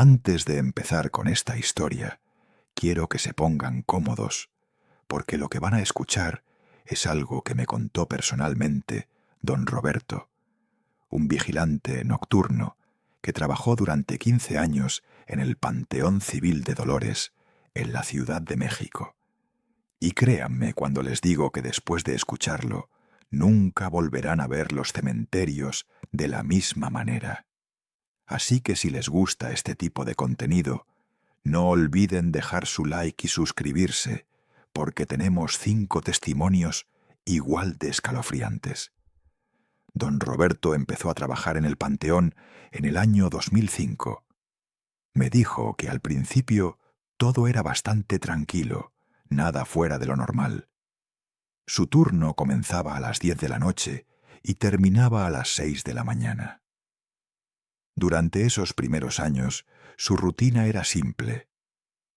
Antes de empezar con esta historia, quiero que se pongan cómodos, porque lo que van a escuchar es algo que me contó personalmente don Roberto, un vigilante nocturno que trabajó durante 15 años en el Panteón Civil de Dolores, en la Ciudad de México. Y créanme cuando les digo que después de escucharlo, nunca volverán a ver los cementerios de la misma manera. Así que si les gusta este tipo de contenido, no olviden dejar su like y suscribirse, porque tenemos 5 testimonios igual de escalofriantes. Don Roberto empezó a trabajar en el Panteón en el año 2005. Me dijo que al principio todo era bastante tranquilo, nada fuera de lo normal. Su turno comenzaba a las 10 de la noche y terminaba a las 6 de la mañana. Durante esos primeros años, su rutina era simple: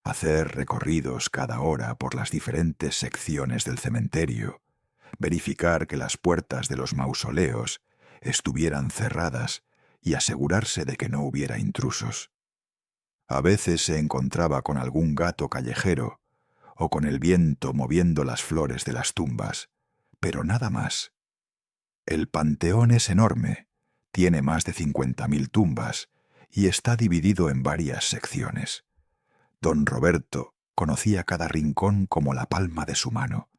hacer recorridos cada hora por las diferentes secciones del cementerio, verificar que las puertas de los mausoleos estuvieran cerradas y asegurarse de que no hubiera intrusos. A veces se encontraba con algún gato callejero o con el viento moviendo las flores de las tumbas, pero nada más. El panteón es enorme, tiene más de 50.000 tumbas y está dividido en varias secciones. Don Roberto conocía cada rincón como la palma de su mano.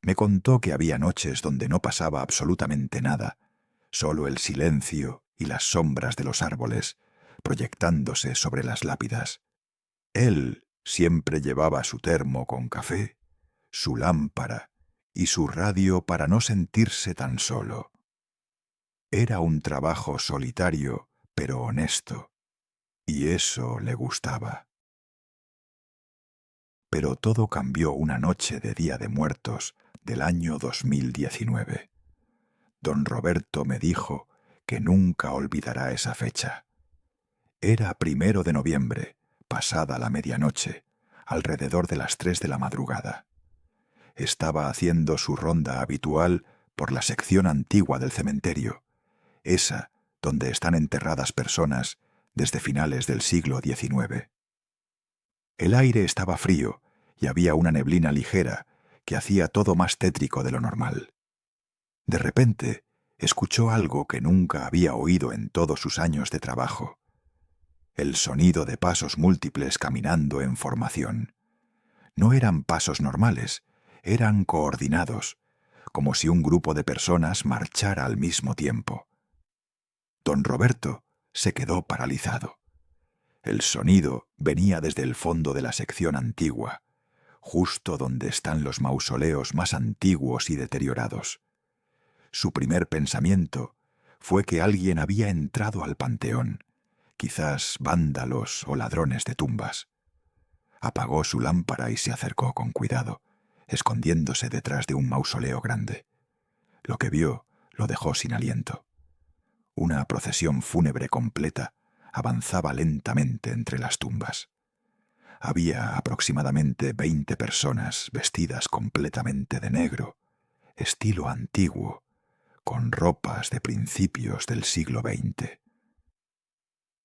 Me contó que había noches donde no pasaba absolutamente nada, solo el silencio y las sombras de los árboles proyectándose sobre las lápidas. Él siempre llevaba su termo con café, su lámpara y su radio para no sentirse tan solo. Era un trabajo solitario, pero honesto, y eso le gustaba. Pero todo cambió una noche de Día de Muertos del año 2019. Don Roberto me dijo que nunca olvidará esa fecha. Era 1 de noviembre, pasada la medianoche, alrededor de las 3 de la madrugada. Estaba haciendo su ronda habitual por la sección antigua del cementerio, esa donde están enterradas personas desde finales del siglo XIX. El aire estaba frío y había una neblina ligera que hacía todo más tétrico de lo normal. De repente, escuchó algo que nunca había oído en todos sus años de trabajo: el sonido de pasos múltiples caminando en formación. No eran pasos normales, eran coordinados, como si un grupo de personas marchara al mismo tiempo. Don Roberto se quedó paralizado. El sonido venía desde el fondo de la sección antigua, justo donde están los mausoleos más antiguos y deteriorados. Su primer pensamiento fue que alguien había entrado al panteón, quizás vándalos o ladrones de tumbas. Apagó su lámpara y se acercó con cuidado, escondiéndose detrás de un mausoleo grande. Lo que vio lo dejó sin aliento. Una procesión fúnebre completa avanzaba lentamente entre las tumbas. Había aproximadamente 20 personas vestidas completamente de negro, estilo antiguo, con ropas de principios del siglo XX.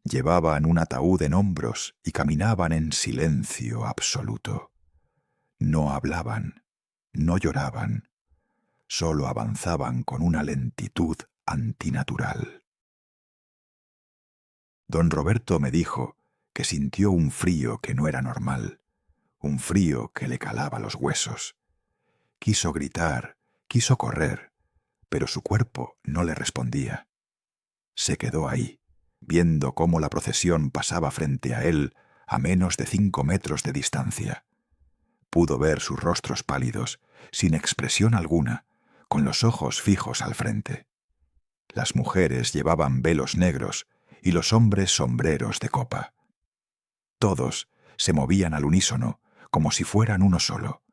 Llevaban un ataúd en hombros y caminaban en silencio absoluto. No hablaban, no lloraban, solo avanzaban con una lentitud antinatural. Don Roberto me dijo que sintió un frío que no era normal, un frío que le calaba los huesos. Quiso gritar, quiso correr, pero su cuerpo no le respondía. Se quedó ahí, viendo cómo la procesión pasaba frente a él a menos de 5 metros de distancia. Pudo ver sus rostros pálidos, sin expresión alguna, con los ojos fijos al frente. Las mujeres llevaban velos negros y los hombres sombreros de copa. Todos se movían al unísono, como si fueran uno solo.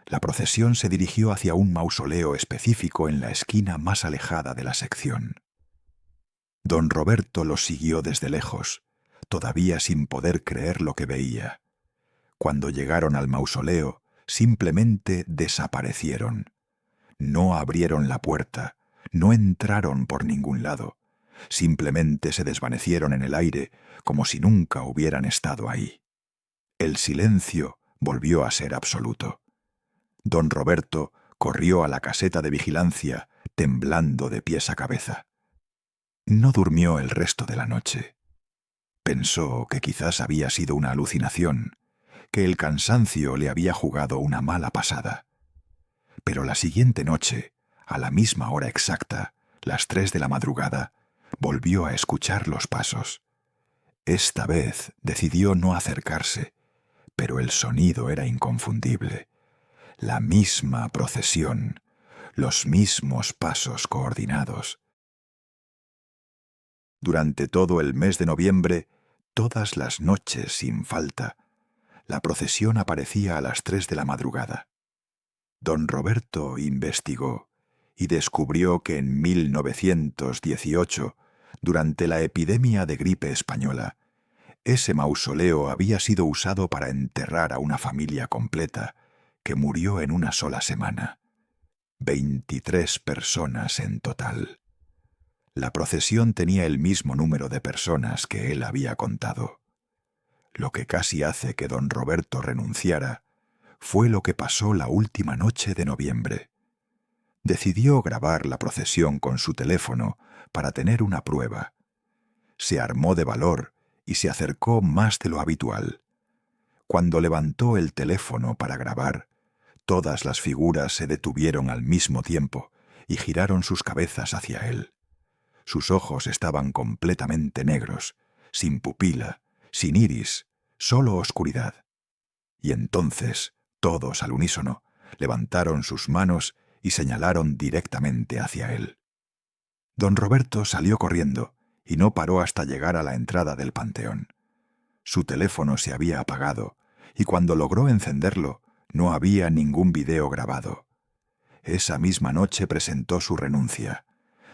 La procesión se dirigió hacia un mausoleo específico en la esquina más alejada de la sección. Don Roberto los siguió desde lejos, todavía sin poder creer lo que veía. Cuando llegaron al mausoleo, simplemente desaparecieron. No abrieron la puerta, no entraron por ningún lado. Simplemente se desvanecieron en el aire como si nunca hubieran estado ahí. El silencio volvió a ser absoluto. Don Roberto corrió a la caseta de vigilancia, temblando de pies a cabeza. No durmió el resto de la noche. Pensó que quizás había sido una alucinación, que el cansancio le había jugado una mala pasada. Pero la siguiente noche, a la misma hora exacta, las 3 de la madrugada, volvió a escuchar los pasos. Esta vez decidió no acercarse, pero el sonido era inconfundible. La misma procesión, los mismos pasos coordinados. Durante todo el mes de noviembre, todas las noches sin falta, la procesión aparecía a las 3 de la madrugada. Don Roberto investigó y descubrió que en 1918, durante la epidemia de gripe española, ese mausoleo había sido usado para enterrar a una familia completa que murió en una sola semana. 23 personas en total. La procesión tenía el mismo número de personas que él había contado. Lo que casi hace que don Roberto renunciara fue lo que pasó la última noche de noviembre. Decidió grabar la procesión con su teléfono para tener una prueba. Se armó de valor y se acercó más de lo habitual. Cuando levantó el teléfono para grabar, todas las figuras se detuvieron al mismo tiempo y giraron sus cabezas hacia él. Sus ojos estaban completamente negros, sin pupila, sin iris, solo oscuridad. Y entonces, todos al unísono, levantaron sus manos y señalaron directamente hacia él. Don Roberto salió corriendo y no paró hasta llegar a la entrada del panteón. Su teléfono se había apagado y cuando logró encenderlo, no había ningún video grabado. Esa misma noche presentó su renuncia.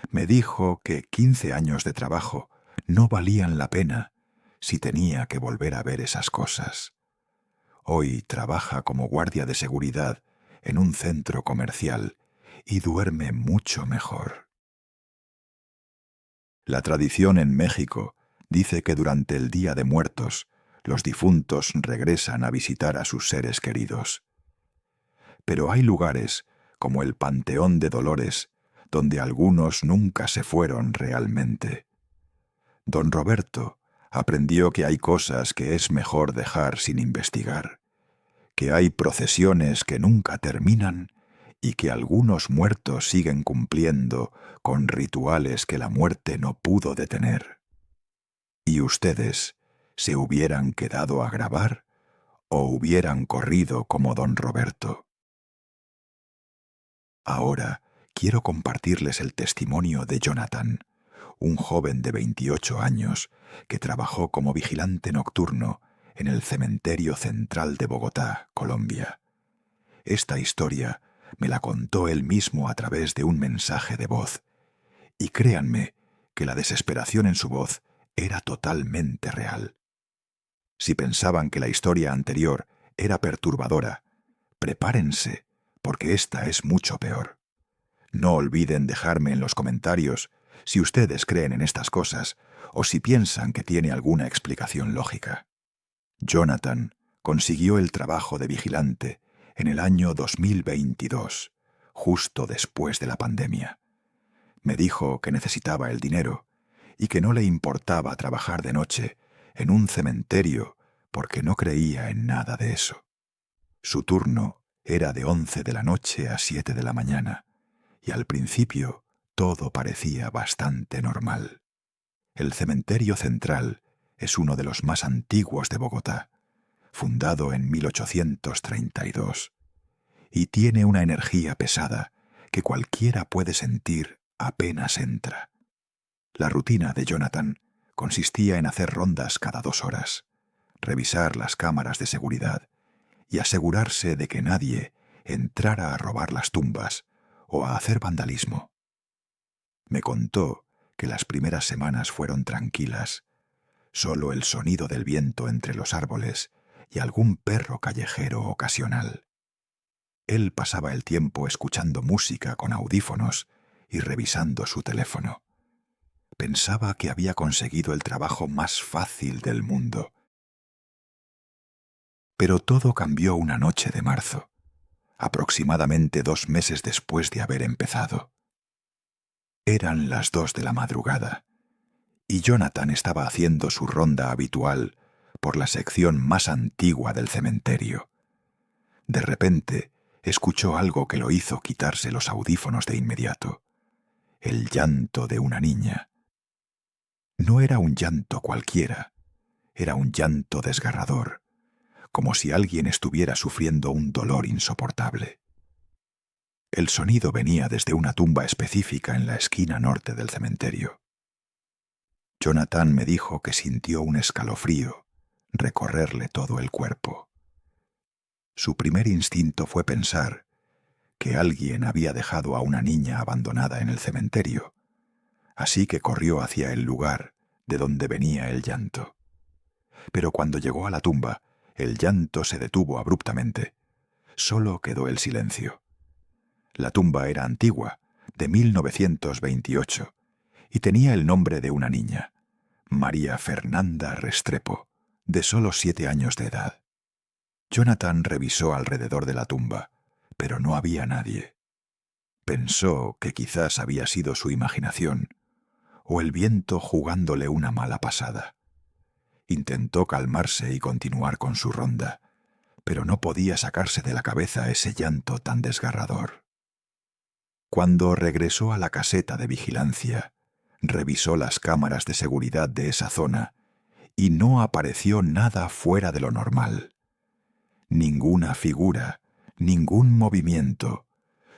Me dijo que 15 años de trabajo no valían la pena si tenía que volver a ver esas cosas. Hoy trabaja como guardia de seguridad en un centro comercial y duerme mucho mejor. La tradición en México dice que durante el Día de Muertos los difuntos regresan a visitar a sus seres queridos. Pero hay lugares, como el Panteón de Dolores, donde algunos nunca se fueron realmente. Don Roberto aprendió que hay cosas que es mejor dejar sin investigar, que hay procesiones que nunca terminan y que algunos muertos siguen cumpliendo con rituales que la muerte no pudo detener. ¿Y ustedes se hubieran quedado a grabar o hubieran corrido como don Roberto? Ahora quiero compartirles el testimonio de Jonathan, un joven de 28 años que trabajó como vigilante nocturno en el Cementerio Central de Bogotá, Colombia. Esta historia me la contó él mismo a través de un mensaje de voz, y créanme que la desesperación en su voz era totalmente real. Si pensaban que la historia anterior era perturbadora, prepárense, porque esta es mucho peor. No olviden dejarme en los comentarios si ustedes creen en estas cosas o si piensan que tiene alguna explicación lógica. Jonathan consiguió el trabajo de vigilante en el año 2022, justo después de la pandemia. Me dijo que necesitaba el dinero y que no le importaba trabajar de noche en un cementerio porque no creía en nada de eso. Su turno era de 11 de la noche a 7 de la mañana y al principio todo parecía bastante normal. El cementerio central es uno de los más antiguos de Bogotá, fundado en 1832, y tiene una energía pesada que cualquiera puede sentir apenas entra. La rutina de Jonathan consistía en hacer rondas cada 2 horas, revisar las cámaras de seguridad y asegurarse de que nadie entrara a robar las tumbas o a hacer vandalismo. Me contó que las primeras semanas fueron tranquilas, solo el sonido del viento entre los árboles y algún perro callejero ocasional. Él pasaba el tiempo escuchando música con audífonos y revisando su teléfono. Pensaba que había conseguido el trabajo más fácil del mundo. Pero todo cambió una noche de marzo, aproximadamente 2 meses después de haber empezado. Eran las 2 de la madrugada, y Jonathan estaba haciendo su ronda habitual por la sección más antigua del cementerio. De repente, escuchó algo que lo hizo quitarse los audífonos de inmediato. El llanto de una niña. No era un llanto cualquiera, era un llanto desgarrador, como si alguien estuviera sufriendo un dolor insoportable. El sonido venía desde una tumba específica en la esquina norte del cementerio. Jonathan me dijo que sintió un escalofrío recorrerle todo el cuerpo. Su primer instinto fue pensar que alguien había dejado a una niña abandonada en el cementerio, así que corrió hacia el lugar de donde venía el llanto. Pero cuando llegó a la tumba, el llanto se detuvo abruptamente. Solo quedó el silencio. La tumba era antigua, de 1928, y tenía el nombre de una niña, María Fernanda Restrepo, de solo 7 años de edad. Jonathan revisó alrededor de la tumba, pero no había nadie. Pensó que quizás había sido su imaginación, o el viento jugándole una mala pasada. Intentó calmarse y continuar con su ronda, pero no podía sacarse de la cabeza ese llanto tan desgarrador. Cuando regresó a la caseta de vigilancia, revisó las cámaras de seguridad de esa zona y no apareció nada fuera de lo normal. Ninguna figura, ningún movimiento,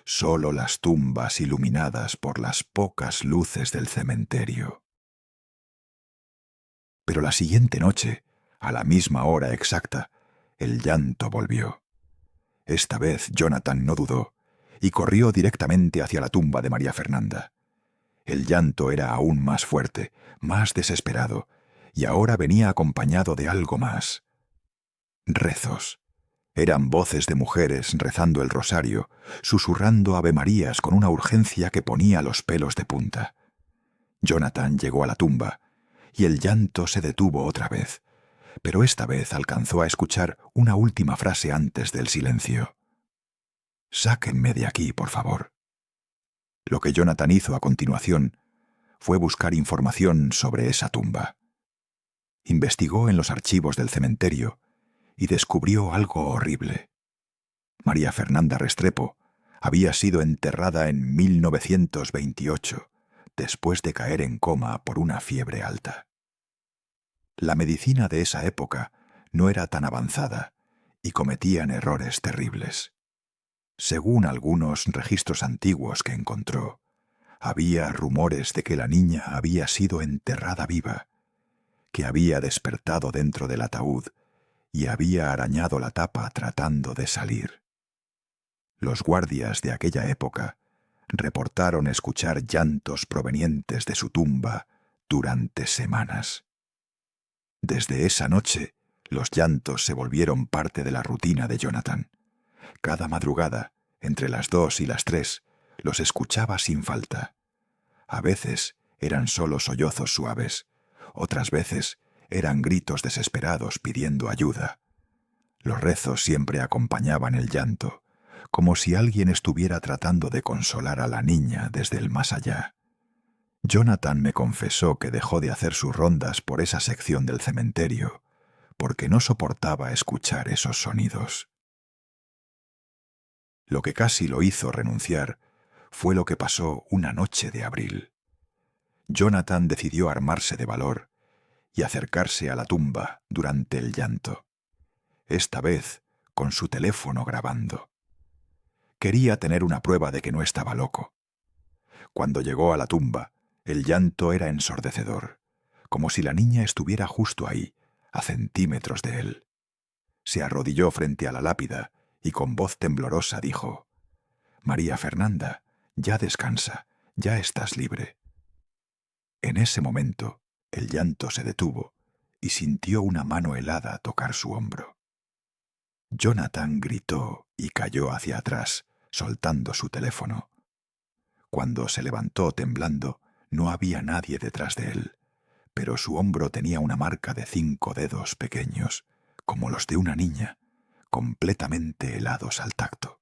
solo las tumbas iluminadas por las pocas luces del cementerio. Pero la siguiente noche, a la misma hora exacta, el llanto volvió. Esta vez Jonathan no dudó y corrió directamente hacia la tumba de María Fernanda. El llanto era aún más fuerte, más desesperado, y ahora venía acompañado de algo más. Rezos. Eran voces de mujeres rezando el rosario, susurrando avemarías con una urgencia que ponía los pelos de punta. Jonathan llegó a la tumba, y el llanto se detuvo otra vez, pero esta vez alcanzó a escuchar una última frase antes del silencio. «Sáquenme de aquí, por favor». Lo que Jonathan hizo a continuación fue buscar información sobre esa tumba. Investigó en los archivos del cementerio y descubrió algo horrible. María Fernanda Restrepo había sido enterrada en 1928, después de caer en coma por una fiebre alta. La medicina de esa época no era tan avanzada y cometían errores terribles. Según algunos registros antiguos que encontró, había rumores de que la niña había sido enterrada viva, que había despertado dentro del ataúd y había arañado la tapa tratando de salir. Los guardias de aquella época reportaron escuchar llantos provenientes de su tumba durante semanas. Desde esa noche, los llantos se volvieron parte de la rutina de Jonathan. Cada madrugada, entre las 2 y las 3, los escuchaba sin falta. A veces eran solo sollozos suaves, otras veces eran gritos desesperados pidiendo ayuda. Los rezos siempre acompañaban el llanto, como si alguien estuviera tratando de consolar a la niña desde el más allá. Jonathan me confesó que dejó de hacer sus rondas por esa sección del cementerio, porque no soportaba escuchar esos sonidos. Lo que casi lo hizo renunciar fue lo que pasó una noche de abril. Jonathan decidió armarse de valor y acercarse a la tumba durante el llanto, esta vez con su teléfono grabando. Quería tener una prueba de que no estaba loco. Cuando llegó a la tumba, el llanto era ensordecedor, como si la niña estuviera justo ahí, a centímetros de él. Se arrodilló frente a la lápida y con voz temblorosa dijo: «María Fernanda, ya descansa, ya estás libre». En ese momento, el llanto se detuvo y sintió una mano helada tocar su hombro. Jonathan gritó y cayó hacia atrás, soltando su teléfono. Cuando se levantó temblando, No había nadie detrás de él, pero su hombro tenía una marca de 5 dedos pequeños, como los de una niña, completamente helados al tacto.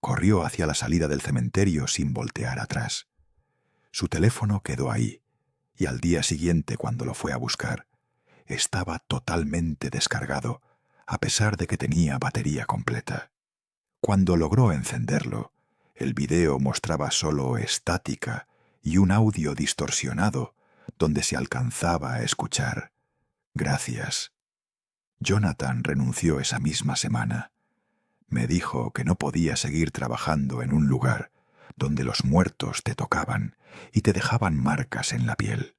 Corrió hacia la salida del cementerio sin voltear atrás. Su teléfono quedó ahí, y al día siguiente, cuando lo fue a buscar, estaba totalmente descargado, a pesar de que tenía batería completa. Cuando logró encenderlo, el video mostraba solo estática y un audio distorsionado donde se alcanzaba a escuchar: «Gracias». Jonathan renunció esa misma semana. Me dijo que no podía seguir trabajando en un lugar donde los muertos te tocaban y te dejaban marcas en la piel.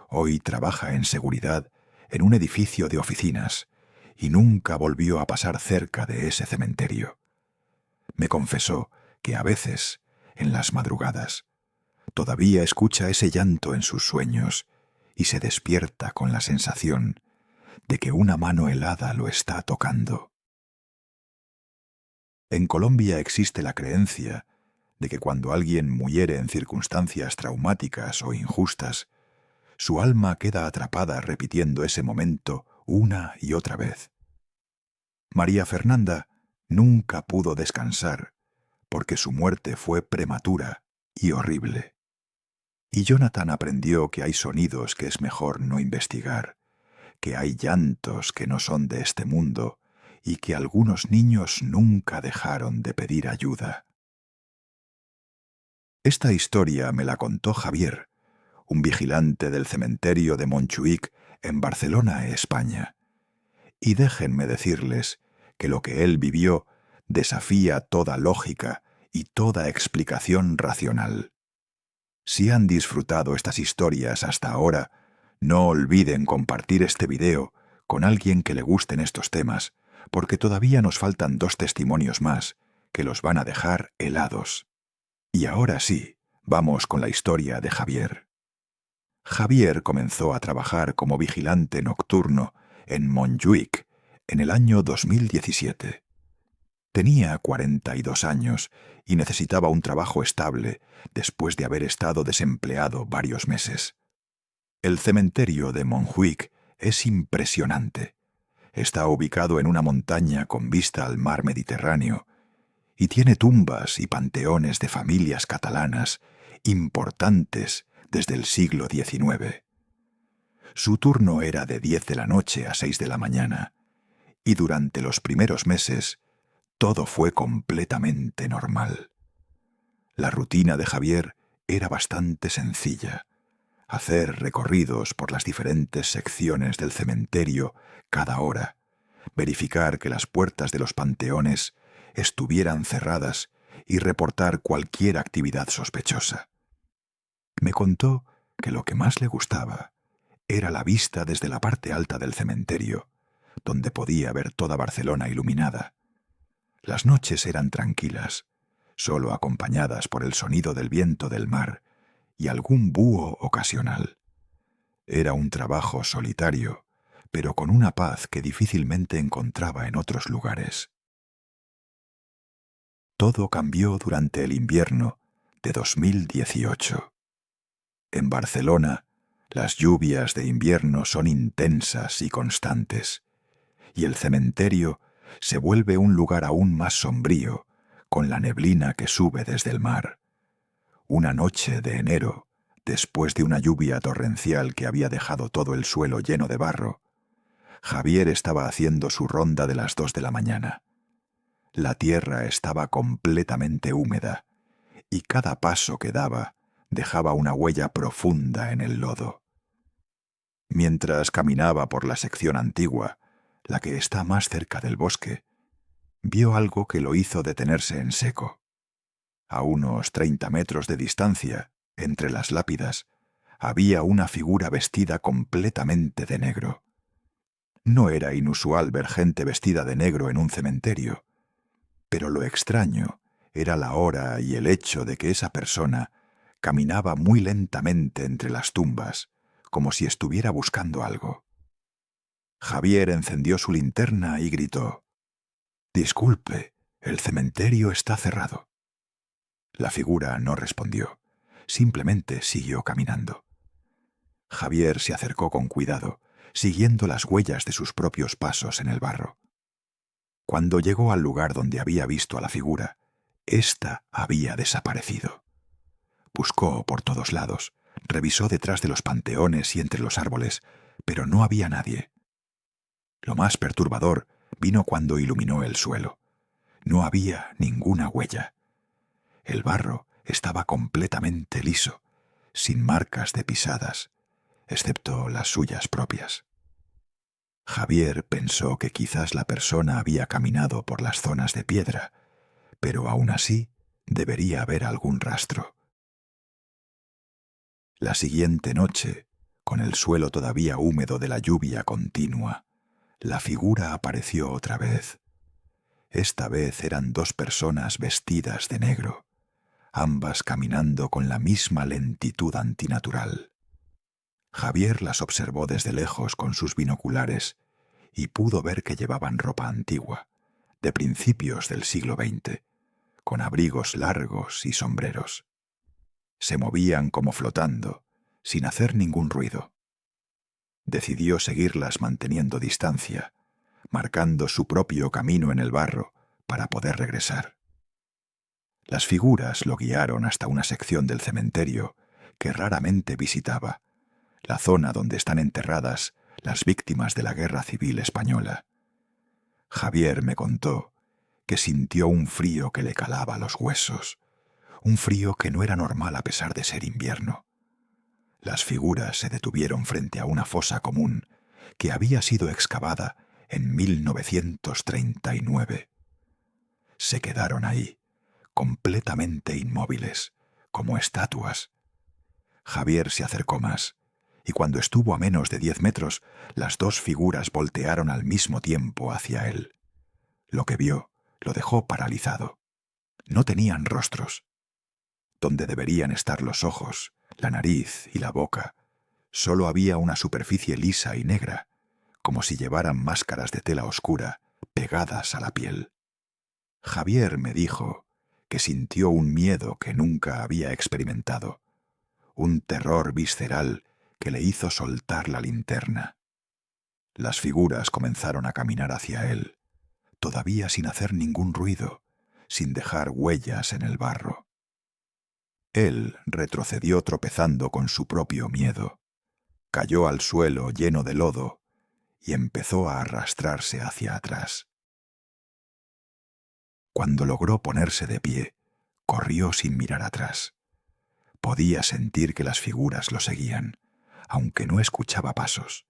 Hoy trabaja en seguridad en un edificio de oficinas y nunca volvió a pasar cerca de ese cementerio. Me confesó que a veces, en las madrugadas, todavía escucha ese llanto en sus sueños y se despierta con la sensación de que una mano helada lo está tocando. En Colombia existe la creencia de que cuando alguien muere en circunstancias traumáticas o injustas, su alma queda atrapada repitiendo ese momento una y otra vez. María Fernanda nunca pudo descansar porque su muerte fue prematura y horrible. Y Jonathan aprendió que hay sonidos que es mejor no investigar, que hay llantos que no son de este mundo y que algunos niños nunca dejaron de pedir ayuda. Esta historia me la contó Javier, un vigilante del cementerio de Montjuïc en Barcelona, España. Y déjenme decirles que lo que él vivió desafía toda lógica y toda explicación racional. Si han disfrutado estas historias hasta ahora, no olviden compartir este video con alguien que le gusten estos temas, porque todavía nos faltan 2 testimonios más que los van a dejar helados. Y ahora sí, vamos con la historia de Javier. Javier comenzó a trabajar como vigilante nocturno en Montjuïc en el año 2017. Tenía 42 años y necesitaba un trabajo estable después de haber estado desempleado varios meses. El cementerio de Montjuïc es impresionante. Está ubicado en una montaña con vista al mar Mediterráneo y tiene tumbas y panteones de familias catalanas importantes desde el siglo XIX. Su turno era de 10 de la noche a 6 de la mañana, y durante los primeros meses todo fue completamente normal. La rutina de Javier era bastante sencilla: hacer recorridos por las diferentes secciones del cementerio cada hora, verificar que las puertas de los panteones estuvieran cerradas y reportar cualquier actividad sospechosa. Me contó que lo que más le gustaba era la vista desde la parte alta del cementerio, donde podía ver toda Barcelona iluminada. Las noches eran tranquilas, solo acompañadas por el sonido del viento del mar y algún búho ocasional. Era un trabajo solitario, pero con una paz que difícilmente encontraba en otros lugares. Todo cambió durante el invierno de 2018. En Barcelona, las lluvias de invierno son intensas y constantes, y el cementerio se vuelve un lugar aún más sombrío, con la neblina que sube desde el mar. Una noche de enero, después de una lluvia torrencial que había dejado todo el suelo lleno de barro, Javier estaba haciendo su ronda de las 2 de la mañana. La tierra estaba completamente húmeda, y cada paso que daba dejaba una huella profunda en el lodo. Mientras caminaba por la sección antigua, la que está más cerca del bosque, vio algo que lo hizo detenerse en seco. A unos 30 metros de distancia, entre las lápidas, había una figura vestida completamente de negro. No era inusual ver gente vestida de negro en un cementerio, pero lo extraño era la hora y el hecho de que esa persona caminaba muy lentamente entre las tumbas, como si estuviera buscando algo. Javier encendió su linterna y gritó: «Disculpe, el cementerio está cerrado». La figura no respondió, simplemente siguió caminando. Javier se acercó con cuidado, siguiendo las huellas de sus propios pasos en el barro. Cuando llegó al lugar donde había visto a la figura, ésta había desaparecido. Buscó por todos lados, revisó detrás de los panteones y entre los árboles, pero no había nadie. Lo más perturbador vino cuando iluminó el suelo. No había ninguna huella. El barro estaba completamente liso, sin marcas de pisadas, excepto las suyas propias. Javier pensó que quizás la persona había caminado por las zonas de piedra, pero aún así debería haber algún rastro. La siguiente noche, con el suelo todavía húmedo de la lluvia continua, la figura apareció otra vez. Esta vez eran dos personas vestidas de negro, ambas caminando con la misma lentitud antinatural. Javier las observó desde lejos con sus binoculares y pudo ver que llevaban ropa antigua, de principios del siglo XX, con abrigos largos y sombreros. Se movían como flotando, sin hacer ningún ruido. Decidió seguirlas manteniendo distancia, marcando su propio camino en el barro para poder regresar. Las figuras lo guiaron hasta una sección del cementerio que raramente visitaba, la zona donde están enterradas las víctimas de la Guerra Civil Española. Javier me contó que sintió un frío que le calaba los huesos, un frío que no era normal a pesar de ser invierno. Las figuras se detuvieron frente a una fosa común que había sido excavada en 1939. Se quedaron ahí, completamente inmóviles, como estatuas. Javier se acercó más, y cuando estuvo a menos de 10 metros, las dos figuras voltearon al mismo tiempo hacia él. Lo que vio lo dejó paralizado. No tenían rostros. Donde deberían estar los ojos, la nariz y la boca, solo había una superficie lisa y negra, como si llevaran máscaras de tela oscura pegadas a la piel. Javier me dijo que sintió un miedo que nunca había experimentado, un terror visceral que le hizo soltar la linterna. Las figuras comenzaron a caminar hacia él, todavía sin hacer ningún ruido, sin dejar huellas en el barro. Él retrocedió tropezando con su propio miedo. Cayó al suelo lleno de lodo y empezó a arrastrarse hacia atrás. Cuando logró ponerse de pie, corrió sin mirar atrás. Podía sentir que las figuras lo seguían, aunque no escuchaba pasos.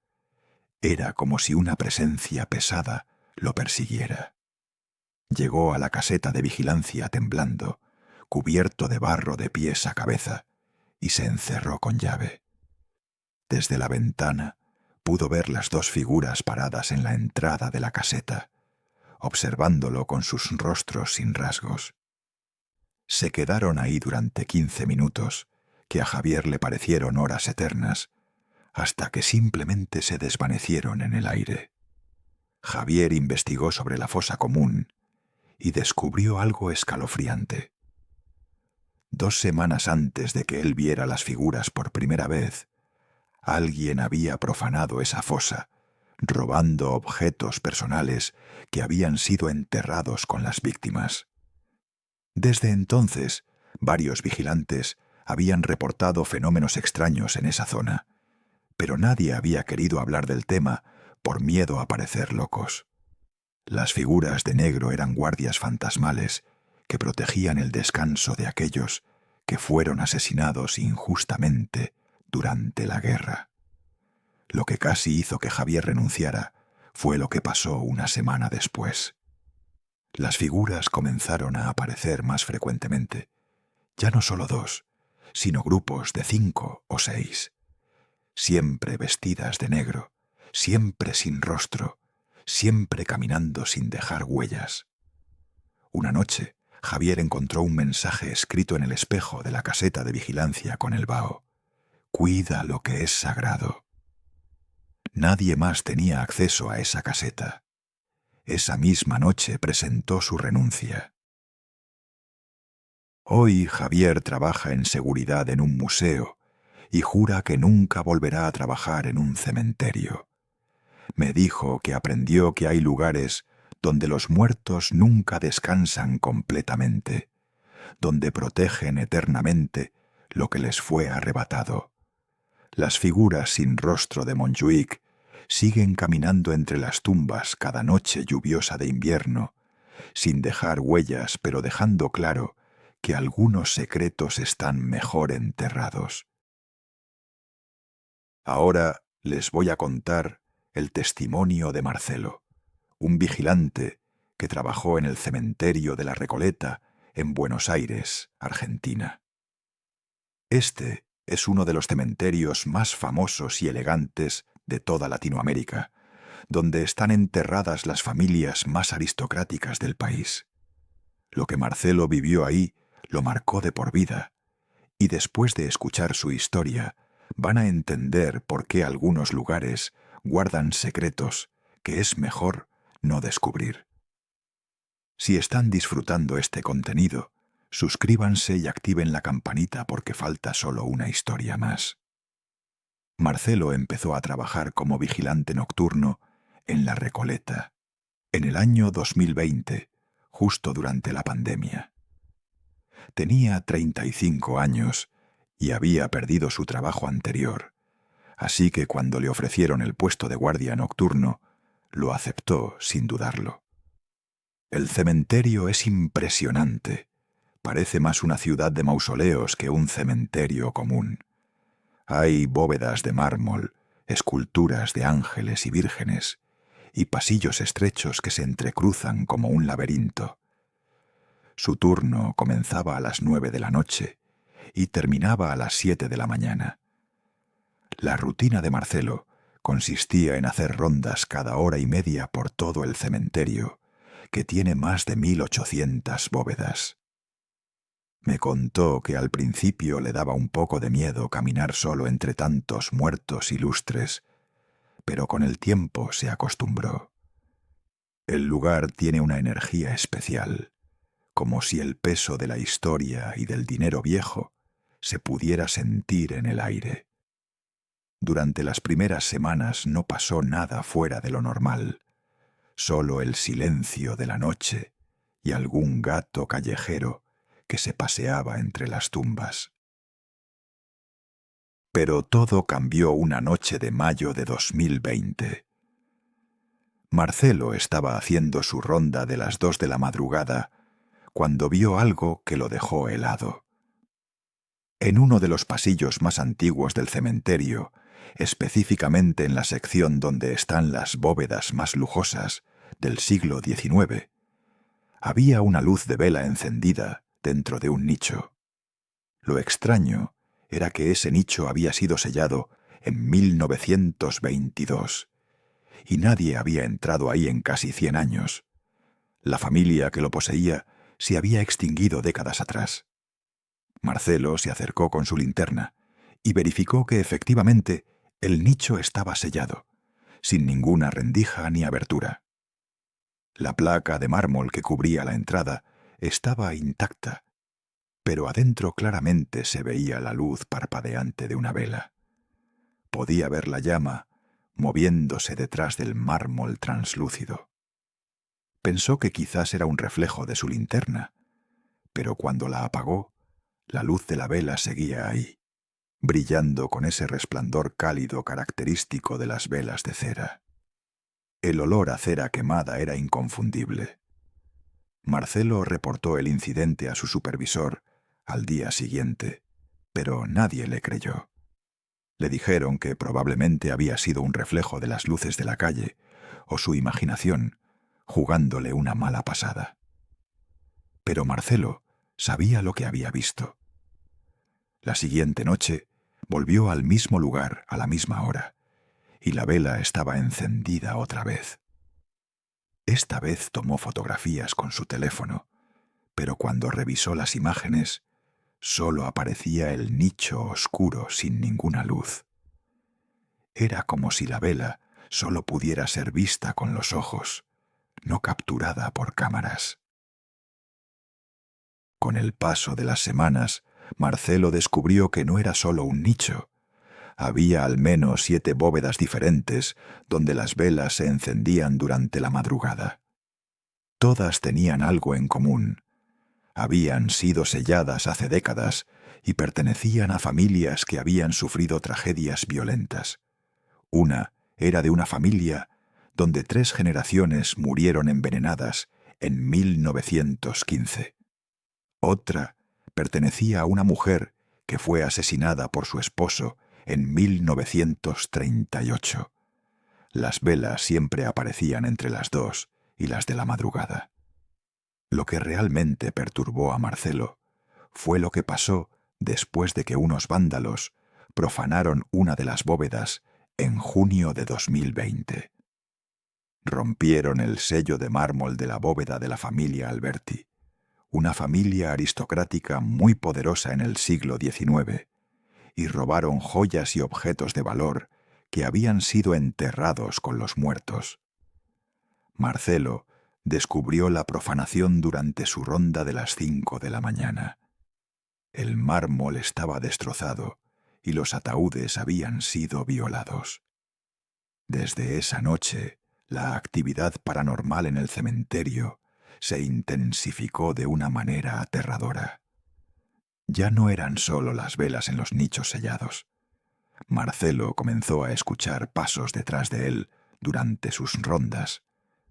Era como si una presencia pesada lo persiguiera. Llegó a la caseta de vigilancia temblando, cubierto de barro de pies a cabeza, y se encerró con llave. Desde la ventana pudo ver las dos figuras paradas en la entrada de la caseta, observándolo con sus rostros sin rasgos. Se quedaron ahí durante 15 minutos, que a Javier le parecieron horas eternas, hasta que simplemente se desvanecieron en el aire. Javier investigó sobre la fosa común y descubrió algo escalofriante. 2 semanas antes de que él viera las figuras por primera vez, alguien había profanado esa fosa, robando objetos personales que habían sido enterrados con las víctimas. Desde entonces, varios vigilantes habían reportado fenómenos extraños en esa zona, pero nadie había querido hablar del tema por miedo a parecer locos. Las figuras de negro eran guardias fantasmales que protegían el descanso de aquellos que fueron asesinados injustamente durante la guerra. Lo que casi hizo que Javier renunciara fue lo que pasó una semana después. Las figuras comenzaron a aparecer más frecuentemente, ya no solo 2, sino grupos de 5 o 6, siempre vestidas de negro, siempre sin rostro, siempre caminando sin dejar huellas. Una noche, Javier encontró un mensaje escrito en el espejo de la caseta de vigilancia con el vaho: «Cuida lo que es sagrado». Nadie más tenía acceso a esa caseta. Esa misma noche presentó su renuncia. Hoy Javier trabaja en seguridad en un museo y jura que nunca volverá a trabajar en un cementerio. Me dijo que aprendió que hay lugares donde los muertos nunca descansan completamente, donde protegen eternamente lo que les fue arrebatado. Las figuras sin rostro de Montjuïc siguen caminando entre las tumbas cada noche lluviosa de invierno, sin dejar huellas, pero dejando claro que algunos secretos están mejor enterrados. Ahora les voy a contar el testimonio de Marcelo, un vigilante que trabajó en el cementerio de la Recoleta, en Buenos Aires, Argentina. Este es uno de los cementerios más famosos y elegantes de toda Latinoamérica, donde están enterradas las familias más aristocráticas del país. Lo que Marcelo vivió ahí lo marcó de por vida, y después de escuchar su historia, van a entender por qué algunos lugares guardan secretos que es mejor no descubrir. Si están disfrutando este contenido, suscríbanse y activen la campanita porque falta solo una historia más. Marcelo empezó a trabajar como vigilante nocturno en La Recoleta, en el año 2020, justo durante la pandemia. Tenía 35 años y había perdido su trabajo anterior, así que cuando le ofrecieron el puesto de guardia nocturno, lo aceptó sin dudarlo. El cementerio es impresionante. Parece más una ciudad de mausoleos que un cementerio común. Hay bóvedas de mármol, esculturas de ángeles y vírgenes, y pasillos estrechos que se entrecruzan como un laberinto. Su turno comenzaba a las 9 de la noche y terminaba a las 7 de la mañana. La rutina de Marcelo consistía en hacer rondas cada hora y media por todo el cementerio, que tiene más de 1.800 bóvedas. Me contó que al principio le daba un poco de miedo caminar solo entre tantos muertos ilustres, pero con el tiempo se acostumbró. El lugar tiene una energía especial, como si el peso de la historia y del dinero viejo se pudiera sentir en el aire. Durante las primeras semanas no pasó nada fuera de lo normal, solo el silencio de la noche y algún gato callejero que se paseaba entre las tumbas. Pero todo cambió una noche de mayo de 2020. Marcelo estaba haciendo su ronda de las 2 de la madrugada cuando vio algo que lo dejó helado. En uno de los pasillos más antiguos del cementerio, específicamente en la sección donde están las bóvedas más lujosas del siglo XIX, había una luz de vela encendida dentro de un nicho. Lo extraño era que ese nicho había sido sellado en 1922 y nadie había entrado ahí en casi 100 años. La familia que lo poseía se había extinguido décadas atrás. Marcelo se acercó con su linterna y verificó que efectivamente el nicho estaba sellado, sin ninguna rendija ni abertura. La placa de mármol que cubría la entrada estaba intacta, pero adentro claramente se veía la luz parpadeante de una vela. Podía ver la llama moviéndose detrás del mármol translúcido. Pensó que quizás era un reflejo de su linterna, pero cuando la apagó, la luz de la vela seguía ahí, brillando con ese resplandor cálido característico de las velas de cera. El olor a cera quemada era inconfundible. Marcelo reportó el incidente a su supervisor al día siguiente, pero nadie le creyó. Le dijeron que probablemente había sido un reflejo de las luces de la calle o su imaginación jugándole una mala pasada. Pero Marcelo sabía lo que había visto. La siguiente noche volvió al mismo lugar a la misma hora, y la vela estaba encendida otra vez. Esta vez tomó fotografías con su teléfono, pero cuando revisó las imágenes, solo aparecía el nicho oscuro sin ninguna luz. Era como si la vela solo pudiera ser vista con los ojos, no capturada por cámaras. Con el paso de las semanas, Marcelo descubrió que no era solo un nicho. Había al menos 7 bóvedas diferentes donde las velas se encendían durante la madrugada. Todas tenían algo en común. Habían sido selladas hace décadas y pertenecían a familias que habían sufrido tragedias violentas. Una era de una familia donde 3 generaciones murieron envenenadas en 1915. Otra pertenecía a una mujer que fue asesinada por su esposo en 1938. Las velas siempre aparecían entre las 2 y las de la madrugada. Lo que realmente perturbó a Marcelo fue lo que pasó después de que unos vándalos profanaron una de las bóvedas en junio de 2020. Rompieron el sello de mármol de la bóveda de la familia Alberti, una familia aristocrática muy poderosa en el siglo XIX, y robaron joyas y objetos de valor que habían sido enterrados con los muertos. Marcelo descubrió la profanación durante su ronda de las 5 de la mañana. El mármol estaba destrozado y los ataúdes habían sido violados. Desde esa noche, la actividad paranormal en el cementerio se intensificó de una manera aterradora. Ya no eran solo las velas en los nichos sellados. Marcelo comenzó a escuchar pasos detrás de él durante sus rondas,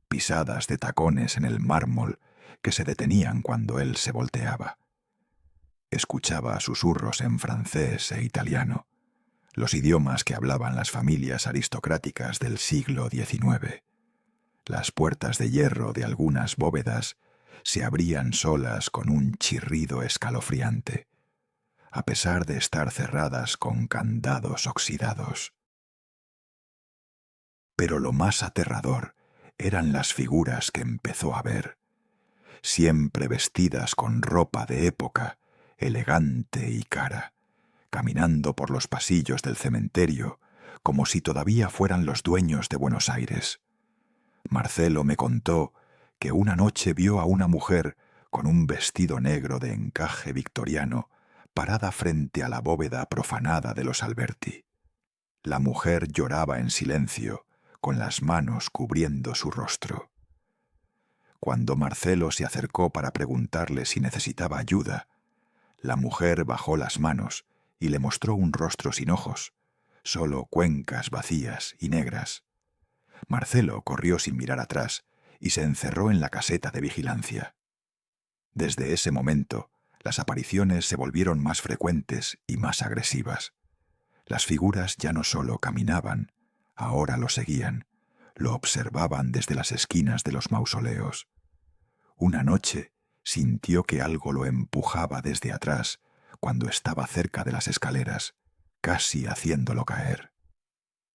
pisadas de tacones en el mármol que se detenían cuando él se volteaba. Escuchaba susurros en francés e italiano, los idiomas que hablaban las familias aristocráticas del siglo XIX. Las puertas de hierro de algunas bóvedas se abrían solas con un chirrido escalofriante, a pesar de estar cerradas con candados oxidados. Pero lo más aterrador eran las figuras que empezó a ver, siempre vestidas con ropa de época, elegante y cara, caminando por los pasillos del cementerio como si todavía fueran los dueños de Buenos Aires. Marcelo me contó que una noche vio a una mujer con un vestido negro de encaje victoriano parada frente a la bóveda profanada de los Alberti. La mujer lloraba en silencio, con las manos cubriendo su rostro. Cuando Marcelo se acercó para preguntarle si necesitaba ayuda, la mujer bajó las manos y le mostró un rostro sin ojos, solo cuencas vacías y negras. Marcelo corrió sin mirar atrás y se encerró en la caseta de vigilancia. Desde ese momento, las apariciones se volvieron más frecuentes y más agresivas. Las figuras ya no solo caminaban, ahora lo seguían, lo observaban desde las esquinas de los mausoleos. Una noche sintió que algo lo empujaba desde atrás cuando estaba cerca de las escaleras, casi haciéndolo caer.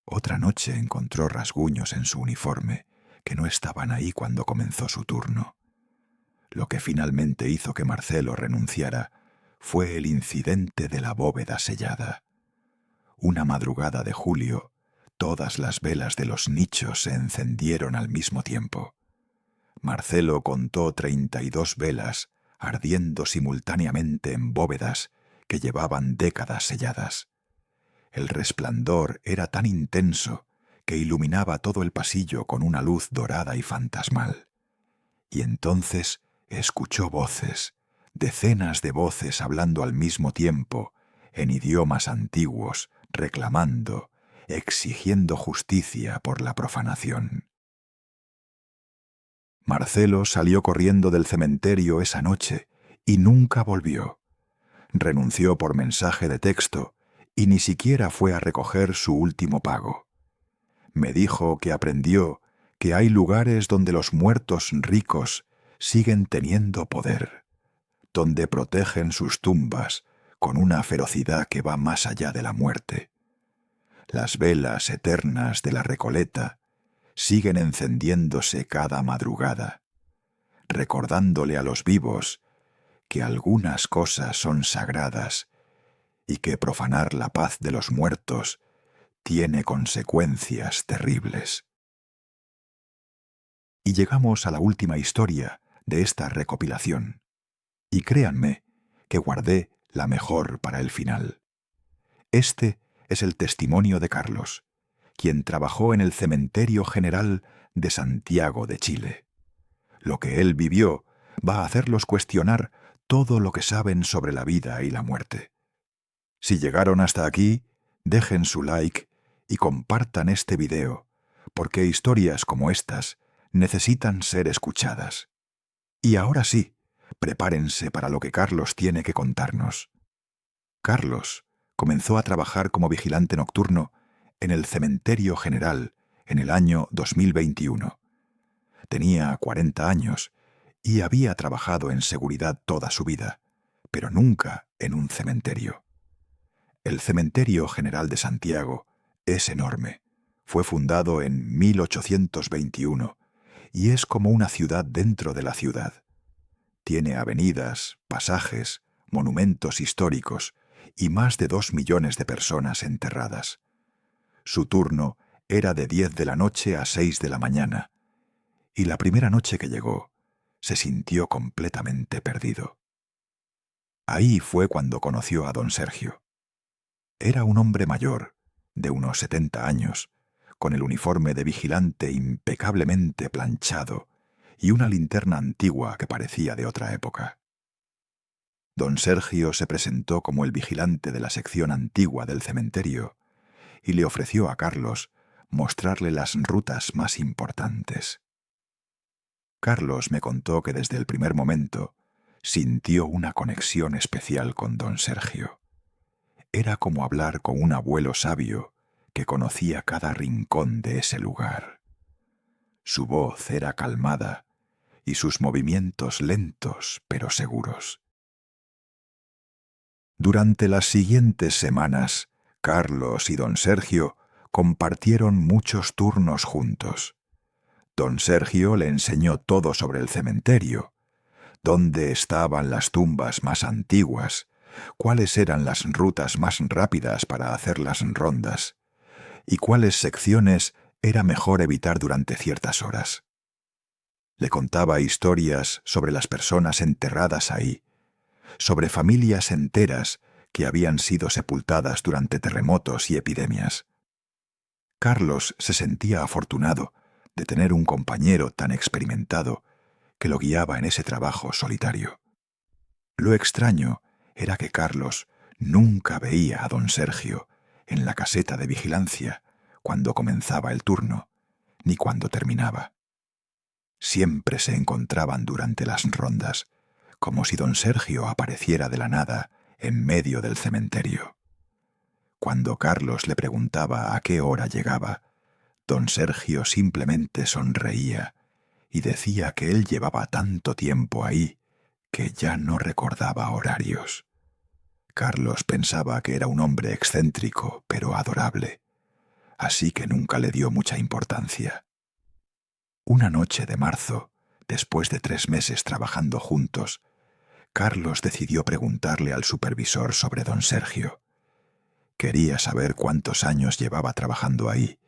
Otra noche encontró rasguños en su uniforme que no estaban ahí cuando comenzó su turno. Lo que finalmente hizo que Marcelo renunciara fue el incidente de la bóveda sellada. Una madrugada de julio, todas las velas de los nichos se encendieron al mismo tiempo. Marcelo contó 32 velas ardiendo simultáneamente en bóvedas que llevaban décadas selladas. El resplandor era tan intenso que iluminaba todo el pasillo con una luz dorada y fantasmal. Y entonces escuchó voces, decenas de voces hablando al mismo tiempo, en idiomas antiguos, reclamando, exigiendo justicia por la profanación. Marcelo salió corriendo del cementerio esa noche y nunca volvió. Renunció por mensaje de texto y ni siquiera fue a recoger su último pago. Me dijo que aprendió que hay lugares donde los muertos ricos siguen teniendo poder, donde protegen sus tumbas con una ferocidad que va más allá de la muerte. Las velas eternas de la Recoleta siguen encendiéndose cada madrugada, recordándole a los vivos que algunas cosas son sagradas y que profanar la paz de los muertos tiene consecuencias terribles. Y llegamos a la última historia de esta recopilación. Y créanme que guardé la mejor para el final. Este es el testimonio de Carlos, quien trabajó en el Cementerio General de Santiago de Chile. Lo que él vivió va a hacerlos cuestionar todo lo que saben sobre la vida y la muerte. Si llegaron hasta aquí, dejen su like y compartan este video, porque historias como estas necesitan ser escuchadas. Y ahora sí, prepárense para lo que Carlos tiene que contarnos. Carlos comenzó a trabajar como vigilante nocturno en el Cementerio General en el año 2021. Tenía 40 años y había trabajado en seguridad toda su vida, pero nunca en un cementerio. El Cementerio General de Santiago es enorme. Fue fundado en 1821 y es como una ciudad dentro de la ciudad. Tiene avenidas, pasajes, monumentos históricos y más de 2 millones de personas enterradas. Su turno era de 10 de la noche a 6 de la mañana, y la primera noche que llegó, se sintió completamente perdido. Ahí fue cuando conoció a don Sergio. Era un hombre mayor, de unos 70 años, con el uniforme de vigilante impecablemente planchado y una linterna antigua que parecía de otra época. Don Sergio se presentó como el vigilante de la sección antigua del cementerio y le ofreció a Carlos mostrarle las rutas más importantes. Carlos me contó que desde el primer momento sintió una conexión especial con don Sergio. Era como hablar con un abuelo sabio que conocía cada rincón de ese lugar. Su voz era calmada y sus movimientos lentos pero seguros. Durante las siguientes semanas, Carlos y don Sergio compartieron muchos turnos juntos. Don Sergio le enseñó todo sobre el cementerio, dónde estaban las tumbas más antiguas, cuáles eran las rutas más rápidas para hacer las rondas, y cuáles secciones era mejor evitar durante ciertas horas. Le contaba historias sobre las personas enterradas ahí, sobre familias enteras que habían sido sepultadas durante terremotos y epidemias. Carlos se sentía afortunado de tener un compañero tan experimentado que lo guiaba en ese trabajo solitario. Lo extraño era que Carlos nunca veía a don Sergio en la caseta de vigilancia cuando comenzaba el turno, ni cuando terminaba. Siempre se encontraban durante las rondas, como si don Sergio apareciera de la nada en medio del cementerio. Cuando Carlos le preguntaba a qué hora llegaba, don Sergio simplemente sonreía y decía que él llevaba tanto tiempo ahí que ya no recordaba horarios. Carlos pensaba que era un hombre excéntrico pero adorable, así que nunca le dio mucha importancia. Una noche de marzo, después de 3 meses trabajando juntos, Carlos decidió preguntarle al supervisor sobre don Sergio. Quería saber cuántos años llevaba trabajando ahí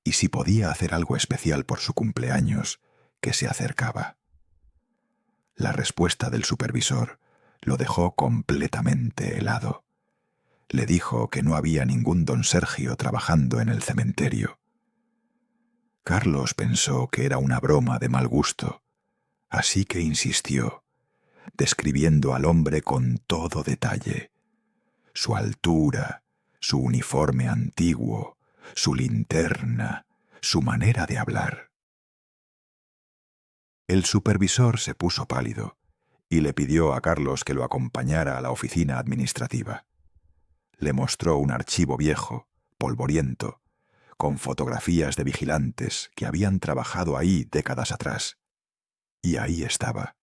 y si podía hacer algo especial por su cumpleaños, que se acercaba. La respuesta del supervisor lo dejó completamente helado. Le dijo que no había ningún don Sergio trabajando en el cementerio. Carlos pensó que era una broma de mal gusto, así que insistió, describiendo al hombre con todo detalle: su altura, su uniforme antiguo, su linterna, su manera de hablar. El supervisor se puso pálido y le pidió a Carlos que lo acompañara a la oficina administrativa. Le mostró un archivo viejo, polvoriento, con fotografías de vigilantes que habían trabajado ahí décadas atrás. Y ahí estaba: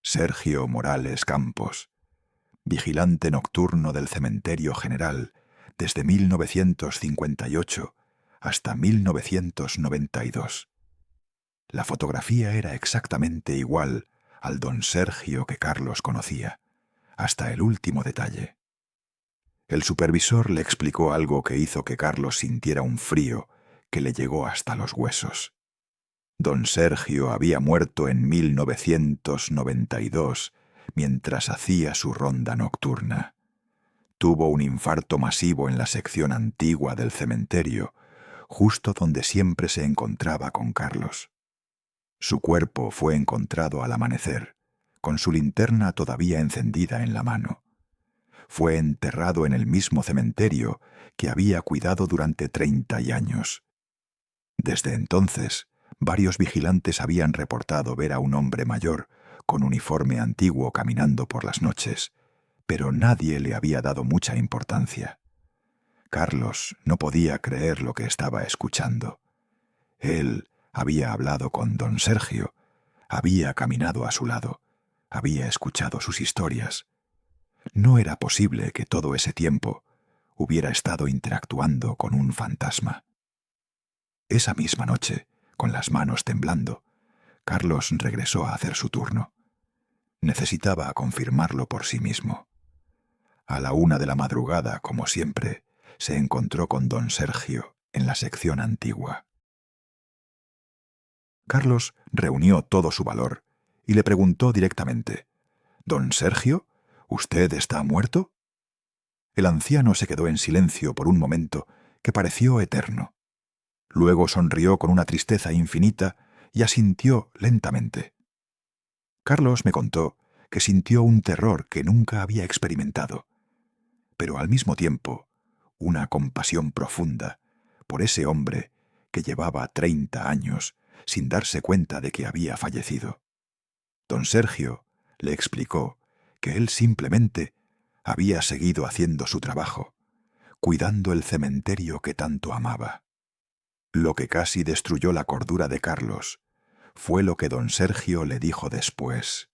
Sergio Morales Campos, vigilante nocturno del Cementerio General desde 1958 hasta 1992. La fotografía era exactamente igual al don Sergio que Carlos conocía, hasta el último detalle. El supervisor le explicó algo que hizo que Carlos sintiera un frío que le llegó hasta los huesos. Don Sergio había muerto en 1992, mientras hacía su ronda nocturna. Tuvo un infarto masivo en la sección antigua del cementerio, justo donde siempre se encontraba con Carlos. Su cuerpo fue encontrado al amanecer, con su linterna todavía encendida en la mano. Fue enterrado en el mismo cementerio que había cuidado durante 30 años. Desde entonces, varios vigilantes habían reportado ver a un hombre mayor con uniforme antiguo caminando por las noches, pero nadie le había dado mucha importancia. Carlos no podía creer lo que estaba escuchando. Él había hablado con don Sergio, había caminado a su lado, había escuchado sus historias. No era posible que todo ese tiempo hubiera estado interactuando con un fantasma. Esa misma noche, con las manos temblando, Carlos regresó a hacer su turno. Necesitaba confirmarlo por sí mismo. A la 1 de la madrugada, como siempre, se encontró con don Sergio en la sección antigua. Carlos reunió todo su valor y le preguntó directamente: «¿Don Sergio? ¿Usted está muerto?». El anciano se quedó en silencio por un momento que pareció eterno. Luego sonrió con una tristeza infinita y asintió lentamente. Carlos me contó que sintió un terror que nunca había experimentado, pero al mismo tiempo una compasión profunda por ese hombre que llevaba 30 años sin darse cuenta de que había fallecido. Don Sergio le explicó que él simplemente había seguido haciendo su trabajo, cuidando el cementerio que tanto amaba. Lo que casi destruyó la cordura de Carlos fue lo que don Sergio le dijo después.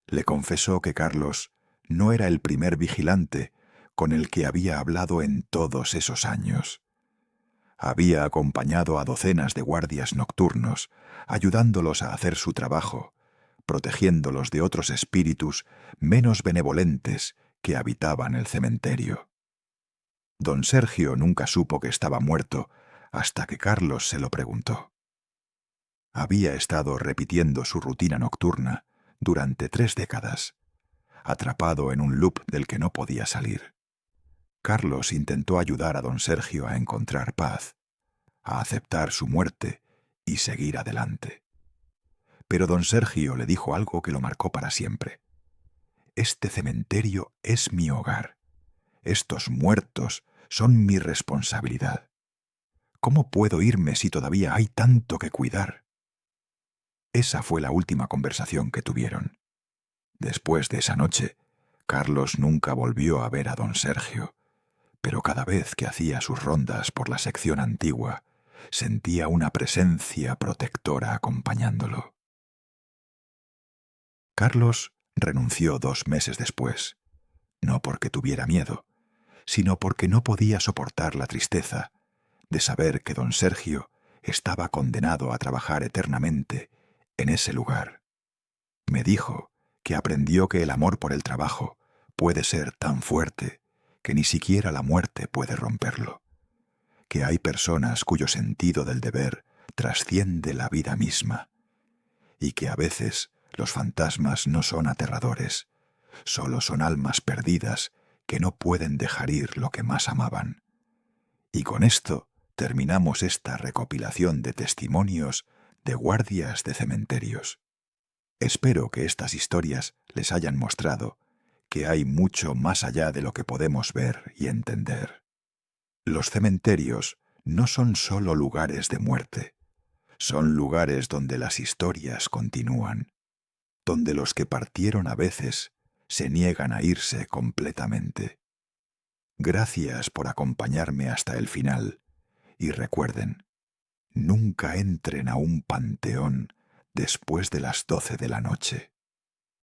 Le confesó que Carlos no era el primer vigilante con el que había hablado en todos esos años. Había acompañado a docenas de guardias nocturnos, ayudándolos a hacer su trabajo, protegiéndolos de otros espíritus menos benevolentes que habitaban el cementerio. Don Sergio nunca supo que estaba muerto hasta que Carlos se lo preguntó. Había estado repitiendo su rutina nocturna durante 3 décadas, atrapado en un loop del que no podía salir. Carlos intentó ayudar a don Sergio a encontrar paz, a aceptar su muerte y seguir adelante. Pero don Sergio le dijo algo que lo marcó para siempre. «Este cementerio es mi hogar. Estos muertos son mi responsabilidad. ¿Cómo puedo irme si todavía hay tanto que cuidar?». Esa fue la última conversación que tuvieron. Después de esa noche, Carlos nunca volvió a ver a don Sergio, pero cada vez que hacía sus rondas por la sección antigua, sentía una presencia protectora acompañándolo. Carlos renunció 2 meses después, no porque tuviera miedo, sino porque no podía soportar la tristeza de saber que don Sergio estaba condenado a trabajar eternamente en ese lugar. Me dijo que aprendió que el amor por el trabajo puede ser tan fuerte que ni siquiera la muerte puede romperlo, que hay personas cuyo sentido del deber trasciende la vida misma, y que a veces los fantasmas no son aterradores, solo son almas perdidas que no pueden dejar ir lo que más amaban. Y con esto terminamos esta recopilación de testimonios de guardias de cementerios. Espero que estas historias les hayan mostrado que hay mucho más allá de lo que podemos ver y entender. Los cementerios no son solo lugares de muerte, son lugares donde las historias continúan, donde los que partieron a veces se niegan a irse completamente. Gracias por acompañarme hasta el final, y recuerden, nunca entren a un panteón después de las 12 de la noche.